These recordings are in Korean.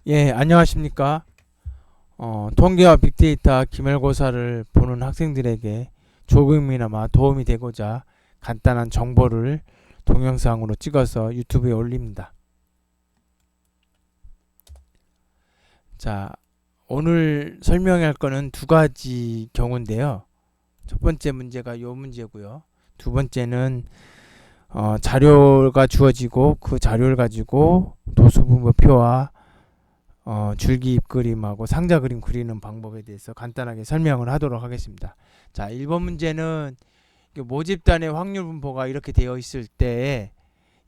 예, 안녕하십니까. 통계와 빅데이터 기말고사를 보는 학생들에게 조금이나마 도움이 되고자 간단한 정보를 동영상으로 찍어서 유튜브에 올립니다. 자, 오늘 설명할 거는 두 가지 경우인데요. 첫 번째 문제가 요 문제고요. 두 번째는 자료가 주어지고 그 자료를 가지고 도수분모표와 줄기 잎그림하고 상자 그림 그리는 방법에 대해서 간단하게 설명을 하도록 하겠습니다. 자, 1번 문제는 모집단의 확률 분포가 이렇게 되어 있을 때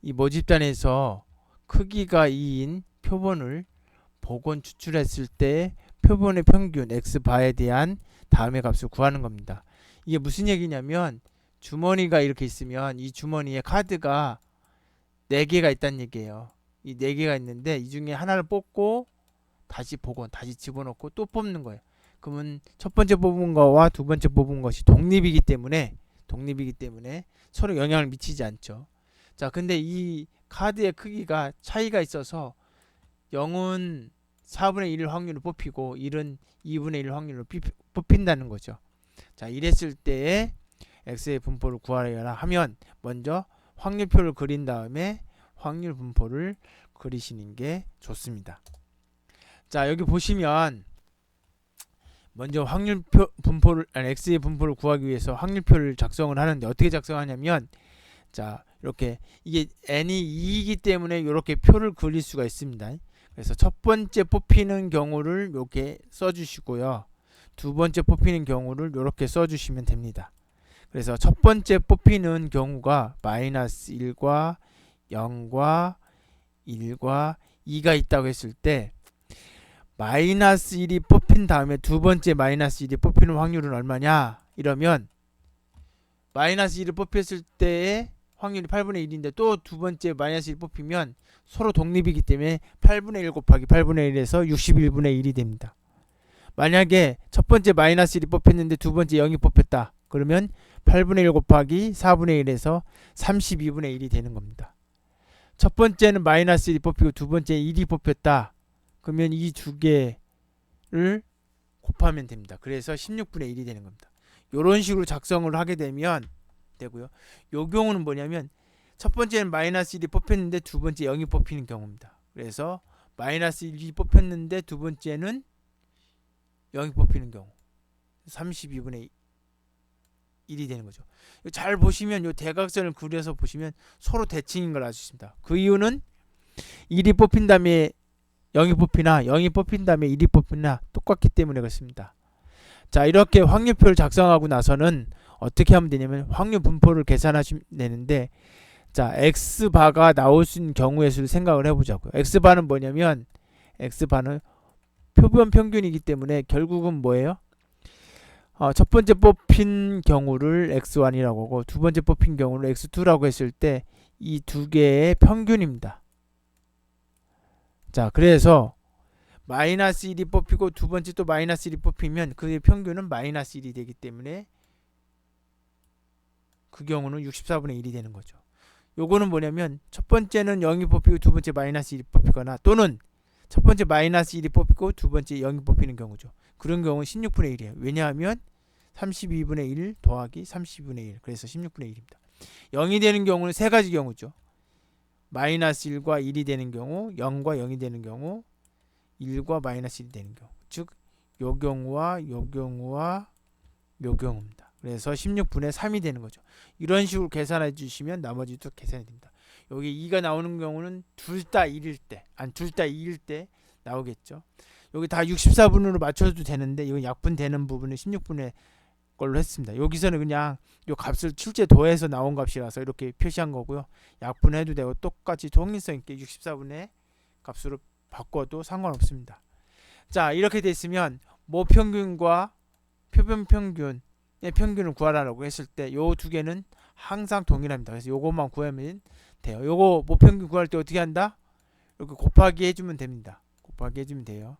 이 모집단에서 크기가 2인 표본을 복원 추출했을 때 표본의 평균 x바에 대한 다음의 값을 구하는 겁니다. 이게 무슨 얘기냐면 주머니가 이렇게 있으면 이 주머니에 카드가 4개가 있다는 얘기예요. 이 4개가 있는데 이 중에 하나를 뽑고 다시 복원, 다시 집어넣고 또 뽑는 거예요. 그러면 첫 번째 뽑은 거와 두 번째 뽑은 것이 독립이기 때문에 서로 영향을 미치지 않죠. 자, 근데 이 카드의 크기가 차이가 있어서 0은 4분의 1 확률로 뽑히고 1은 2분의 1 확률로 뽑힌다는 거죠. 자, 이랬을 때에 x의 분포를 구하라 하면 먼저 확률표를 그린 다음에 확률 분포를 그리시는 게 좋습니다. 자, 여기 보시면 먼저 확률표 분포를 x의 분포를 구하기 위해서 확률표를 작성을 하는데 어떻게 작성하냐면 자, 이렇게 이게 n이 2이기 때문에 이렇게 표를 그릴 수가 있습니다. 그래서 첫 번째 뽑히는 경우를 이렇게 써주시고요. 두 번째 뽑히는 경우를 이렇게 써주시면 됩니다. 그래서 첫 번째 뽑히는 경우가 마이너스 1과 0과 1과 2가 있다고 했을 때 마이너스 1이 뽑힌 다음에 두 번째 마이너스 1이 뽑히는 확률은 얼마냐? 이러면 마이너스 1을 뽑혔을 때의 확률이 8분의 1인데 또 두 번째 마이너스 1 뽑히면 서로 독립이기 때문에 8분의 1 곱하기 8분의 1에서 61분의 1이 됩니다. 만약에 첫 번째 마이너스 1이 뽑혔는데 두 번째 0이 뽑혔다. 그러면 8분의 1 곱하기 4분의 1에서 32분의 1이 되는 겁니다. 첫 번째는 마이너스 1이 뽑히고 두 번째 1이 뽑혔다. 그러면 이 두 개를 곱하면 됩니다. 그래서 16분의 1이 되는 겁니다. 이런 식으로 작성을 하게 되면 되고요. 요 경우는 뭐냐면 첫 번째는 마이너스 1이 뽑혔는데 두 번째 0이 뽑히는 경우입니다. 그래서 마이너스 1이 뽑혔는데 두 번째는 0이 뽑히는 경우 32분의 1이 되는 거죠. 잘 보시면 요 대각선을 그려서 보시면 서로 대칭인 걸 알 수 있습니다. 그 이유는 1이 뽑힌 다음에 0이 뽑히나 0이 뽑힌 다음에 1이 뽑히나 똑같기 때문에 그렇습니다. 자, 이렇게 확률표를 작성하고 나서는 어떻게 하면 되냐면 확률 분포를 계산하시면 되는데 자, x바가 나올 수 있는 경우의 수를 생각을 해보자고요. x바는 뭐냐면 x바는 표본 평균이기 때문에 결국은 뭐예요? 첫 번째 뽑힌 경우를 x1이라고 하고 두 번째 뽑힌 경우를 x2라고 했을 때 이 두 개의 평균입니다. 자, 그래서 마이너스 1이 뽑히고 두 번째 또 마이너스 1이 뽑히면 그의 평균은 마이너스 1이 되기 때문에 그 경우는 64분의 1이 되는 거죠. 요거는 뭐냐면 첫 번째는 0이 뽑히고 두 번째 마이너스 1이 뽑히거나 또는 첫 번째 마이너스 1이 뽑히고 두 번째 0이 뽑히는 경우죠. 그런 경우는 16분의 1이에요. 왜냐하면 32분의 1 더하기 32분의 1 그래서 16분의 1입니다. 0이 되는 경우는 세 가지 경우죠. 마이너스 1과 1이 되는 경우, 0과 0이 되는 경우, 1과 마이너스 1이 되는 경우. 즉, 요 경우와 요 경우와 요 경우입니다. 그래서 16분의 3이 되는 거죠. 이런 식으로 계산해 주시면 나머지도 계산이 됩니다. 여기 2가 나오는 경우는 둘 다 1일 때, 둘 다 2일 때 나오겠죠. 여기 다 64분으로 맞춰도 되는데 이거 약분되는 부분은 16분의 걸로 했습니다. 여기서는 그냥 이 값을 실제 더해서 나온 값이라서 이렇게 표시한 거고요. 약분해도 되고 똑같이 통일성 있게 64분의 값으로 바꿔도 상관없습니다. 자, 이렇게 됐으면 모평균과 표본 평균의 평균을 구하라고 했을 때 요 두 개는 항상 동일합니다. 그래서 요것만 구하면 돼요. 요거 모평균 구할 때 어떻게 한다? 이렇게 곱하기 해주면 됩니다. 곱하기 해주면 돼요.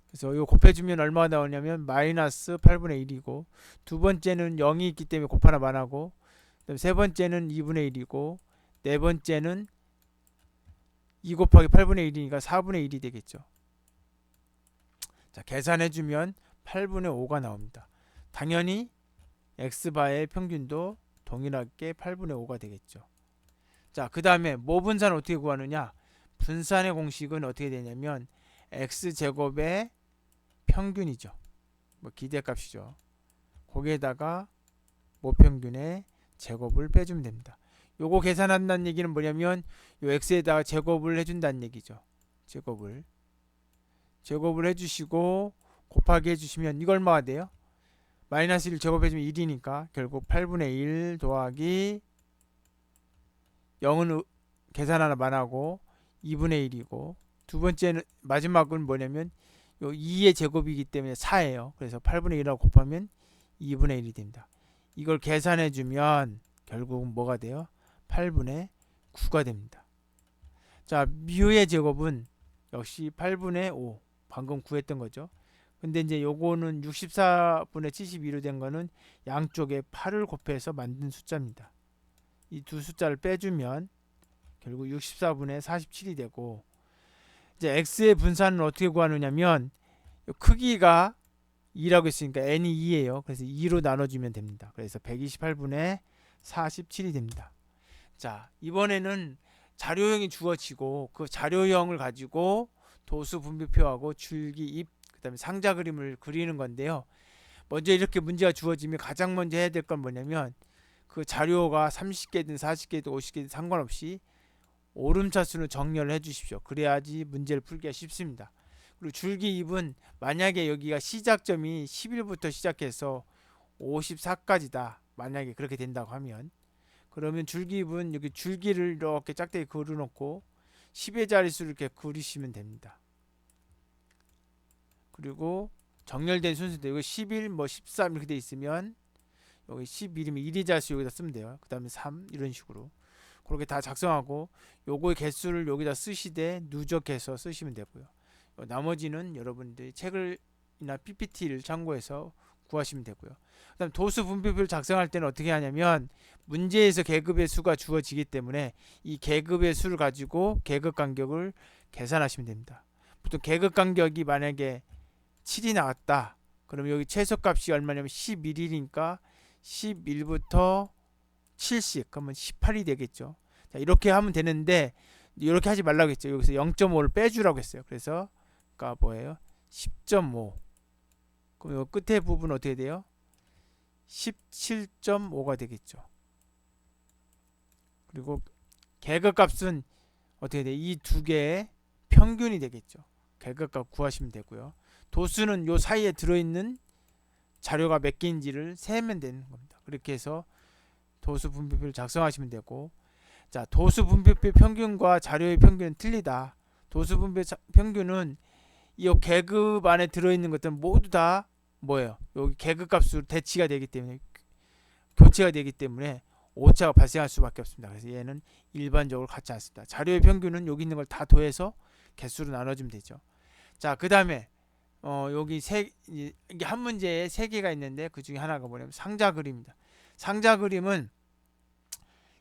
그래서 이거 곱해주면 얼마가 나오냐면 마이너스 8분의 1이고 두 번째는 0이 있기 때문에 곱 하나 만하고 세 번째는 2분의 1이고 네 번째는 2 곱하기 8분의 1이니까 4분의 1이 되겠죠. 자, 계산해주면 8분의 5가 나옵니다. 당연히 x바의 평균도 동일하게 8분의 5가 되겠죠. 자, 그 다음에 모분산 어떻게 구하느냐. 분산의 공식은 어떻게 되냐면 x제곱의 평균이죠. 뭐 기대값이죠. 거기에다가 모평균의 제곱을 빼주면 됩니다. 요거 계산한다는 얘기는 뭐냐면 요 x에다가 제곱을 해준다는 얘기죠. 제곱을 해주시고 곱하기 해주시면 이거 얼마가 돼요? 마이너스 1 제곱해주면 1이니까 결국 8분의 1 더하기 0은 계산 하나만 하고 2분의 1이고, 두 번째는 마지막은 뭐냐면 요 2의 제곱이기 때문에 4예요. 그래서 8분의 1하고 곱하면 2분의 1이 됩니다. 이걸 계산해주면 결국은 뭐가 돼요? 8분의 9가 됩니다. 자, 뮤의 제곱은 역시 8분의 5, 방금 구했던 거죠. 근데 이제 요거는 64분의 72로 된 거는 양쪽에 8을 곱해서 만든 숫자입니다. 이 두 숫자를 빼주면 결국 64분의 47이 되고, 이제 x의 분산은 어떻게 구하느냐면 크기가 2라고 했으니까 n이 2예요. 그래서 2로 나눠주면 됩니다. 그래서 128분의 47이 됩니다. 자, 이번에는 자료형이 주어지고 그 자료형을 가지고 도수 분배표하고 줄기, 잎, 그 다음에 상자 그림을 그리는 건데요. 먼저 이렇게 문제가 주어지면 가장 먼저 해야 될 건 뭐냐면 그 자료가 30개든 40개든 50개든 상관없이 오름차수는 정렬을 해 주십시오. 그래야지 문제를 풀기가 쉽습니다. 그리고 줄기 잎은 만약에 여기가 시작점이 11부터 시작해서 54까지다. 만약에 그렇게 된다고 하면, 그러면 줄기 잎은 여기 줄기를 이렇게 짝대기 그려놓고 10의 자릿수를 이렇게 그리시면 됩니다. 그리고 정렬된 순서도 이거 11, 뭐 13 이렇게 돼 있으면 여기 11이면 1의 자릿수 여기다 쓰면 돼요. 그 다음에 3 이런 식으로 그렇게 다 작성하고 요거의 개수를 여기다 쓰시되 누적해서 쓰시면 되고요. 나머지는 여러분들이 책을이나 PPT를 참고해서 구하시면 되고요. 그다음 도수 분배표를 작성할 때는 어떻게 하냐면 문제에서 계급의 수가 주어지기 때문에 이 계급의 수를 가지고 계급 간격을 계산하시면 됩니다. 보통 계급 간격이 만약에 7이 나왔다. 그럼 여기 최소값이 얼마냐면 11이니까 11부터 7씩 그러면 18이 되겠죠. 자, 이렇게 하면 되는데 이렇게 하지 말라고 했죠. 여기서 0.5를 빼주라고 했어요. 그래서 가 뭐예요? 10.5. 그럼 요 끝에 부분 어떻게 돼요? 17.5가 되겠죠. 그리고 계급값은 어떻게 돼? 이 두 개의 평균이 되겠죠. 계급값 구하시면 되고요. 도수는 요 사이에 들어있는 자료가 몇 개인지를 세면 되는 겁니다. 그렇게 해서 도수 분배표를 작성하시면 되고, 자, 도수 분배표 평균과 자료의 평균은 틀리다. 도수 분배 평균은 이 계급 안에 들어있는 것들은 모두 다 뭐예요? 여기 계급 값으로 대치가 되기 때문에, 교체가 되기 때문에 오차가 발생할 수밖에 없습니다. 그래서 얘는 일반적으로 같지 않습니다. 자료의 평균은 여기 있는 걸 다 더해서 개수로 나눠주면 되죠. 자, 그 다음에 여기 이게 한 문제에 3개가 있는데 그 중에 하나가 뭐냐면 상자 그림입니다. 상자 그림은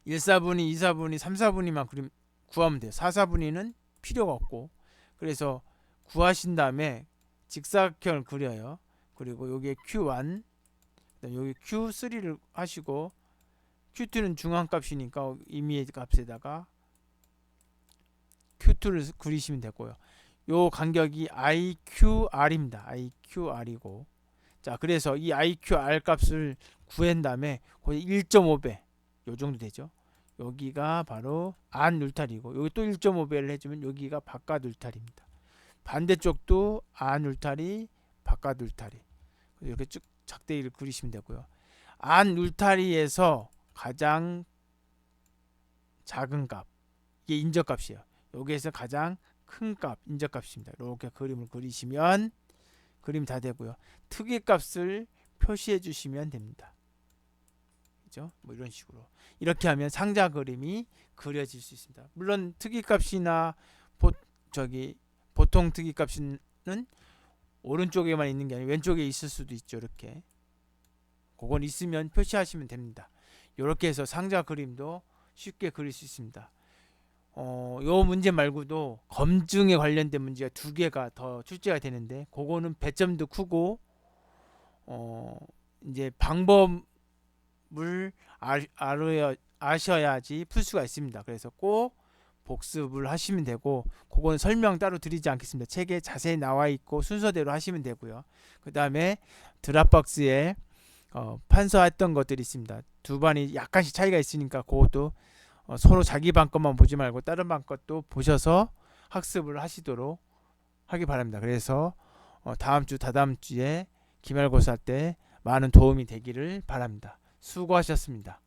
1, 4분위, 2, 4분위, 3, 4분위만 구하면 돼요. 4, 4분위는 필요가 없고, 그래서 구하신 다음에 직사각형을 그려요. 그리고 여기에 Q1, 여기 Q3를 하시고, Q2는 중앙값이니까 임의의 값에다가 Q2를 그리시면 되고요. 요 간격이 IQR입니다. IQR이고, 자, 그래서 이 IQR 값을 구한 다음에 거의 1.5배 요 정도 되죠. 여기가 바로 안 울타리고, 여기 또 1.5배를 해주면 여기가 바깥 울타리입니다. 반대쪽도 안 울타리, 바깥 울타리. 이렇게 쭉 작대기를 그리시면 되고요. 안 울타리에서 가장 작은 값, 이게 인접값이에요. 여기에서 가장 큰 값, 인접값입니다. 이렇게 그림을 그리시면 그림 다 되고요. 특이값을 표시해 주시면 됩니다. 그죠? 뭐 이런 식으로 이렇게 하면 상자 그림이 그려질 수 있습니다. 물론 특이값이나 보통 특이값은 오른쪽에만 있는 게 아니고 왼쪽에 있을 수도 있죠. 이렇게 그건 있으면 표시하시면 됩니다. 이렇게 해서 상자 그림도 쉽게 그릴 수 있습니다. 요 문제 말고도 검증에 관련된 문제가 두 개가 더 출제가 되는데 그거는 배점도 크고 이제 방법을 아셔야지 풀 수가 있습니다. 그래서 꼭 복습을 하시면 되고 그거는 설명 따로 드리지 않겠습니다. 책에 자세히 나와 있고 순서대로 하시면 되고요. 그 다음에 드랍박스에 판서했던 것들이 있습니다. 두 반이 약간씩 차이가 있으니까 그것도 서로 자기 반 것만 보지 말고 다른 반 것도 보셔서 학습을 하시도록 하기 바랍니다. 그래서 다음 주 다다음 주에 기말고사 때 많은 도움이 되기를 바랍니다. 수고하셨습니다.